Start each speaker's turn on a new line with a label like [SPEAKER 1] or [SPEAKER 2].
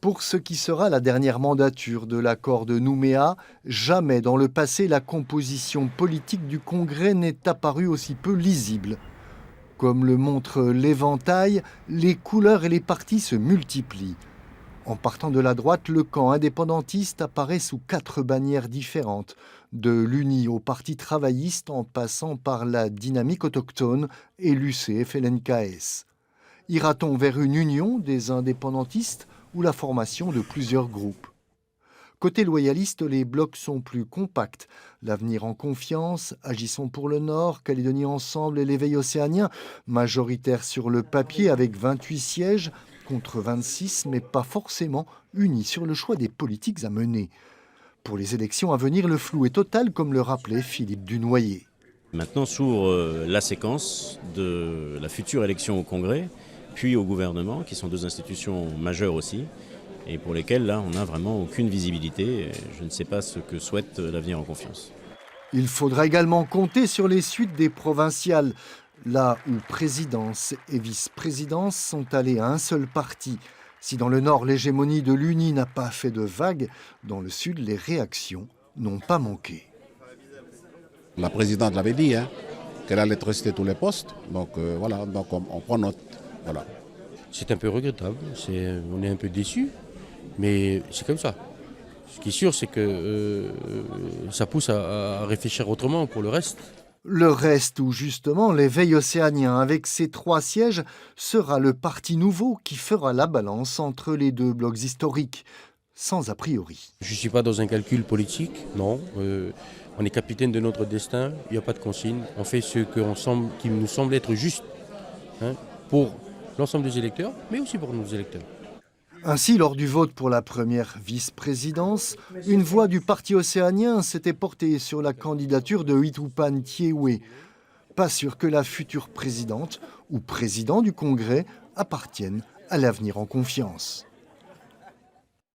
[SPEAKER 1] Pour ce qui sera la dernière mandature de l'accord de Nouméa, jamais dans le passé la composition politique du Congrès n'est apparue aussi peu lisible. Comme le montre l'éventail, les couleurs et les partis se multiplient. En partant de la droite, le camp indépendantiste apparaît sous 4 bannières différentes, de l'UNI au Parti travailliste en passant par la dynamique autochtone et l'UCF-LNKS. Ira-t-on vers une union des indépendantistes ou la formation de plusieurs groupes? Côté loyaliste, les blocs sont plus compacts. L'Avenir en confiance, Agissons pour le Nord, Calédonie Ensemble et l'Éveil océanien, majoritaires sur le papier avec 28 sièges contre 26, mais pas forcément unis sur le choix des politiques à mener. Pour les élections à venir, le flou est total, comme le rappelait Philippe Dunoyer.
[SPEAKER 2] Maintenant s'ouvre la séquence de la future élection au Congrès, puis au gouvernement, qui sont 2 institutions majeures aussi, et pour lesquelles, là, on n'a vraiment aucune visibilité. Je ne sais pas ce que souhaite l'Avenir en confiance.
[SPEAKER 1] Il faudra également compter sur les suites des provinciales, là où présidence et vice-présidence sont allées à un seul parti. Si dans le Nord, l'hégémonie de l'UNI n'a pas fait de vagues, dans le Sud, les réactions n'ont pas manqué.
[SPEAKER 3] La présidente l'avait dit, qu'elle allait rester tous les postes. Donc voilà, donc on prend note. Voilà.
[SPEAKER 4] C'est un peu regrettable, on est un peu déçus, mais c'est comme ça. Ce qui est sûr, c'est que ça pousse à réfléchir autrement pour le reste.
[SPEAKER 1] Le reste, où justement l'Éveil océanien, avec ses 3 sièges, sera le parti nouveau qui fera la balance entre les 2 blocs historiques, sans a priori.
[SPEAKER 4] Je ne suis pas dans un calcul politique, non. On est capitaine de notre destin, il n'y a pas de consigne. On fait ce qui nous semble être juste, pour l'ensemble des électeurs, mais aussi pour nos électeurs.
[SPEAKER 1] Ainsi, lors du vote pour la première vice-présidence, une voix du Parti océanien s'était portée sur la candidature de Huitupan Thiéoué. Pas sûr que la future présidente ou président du Congrès appartienne à l'Avenir en confiance.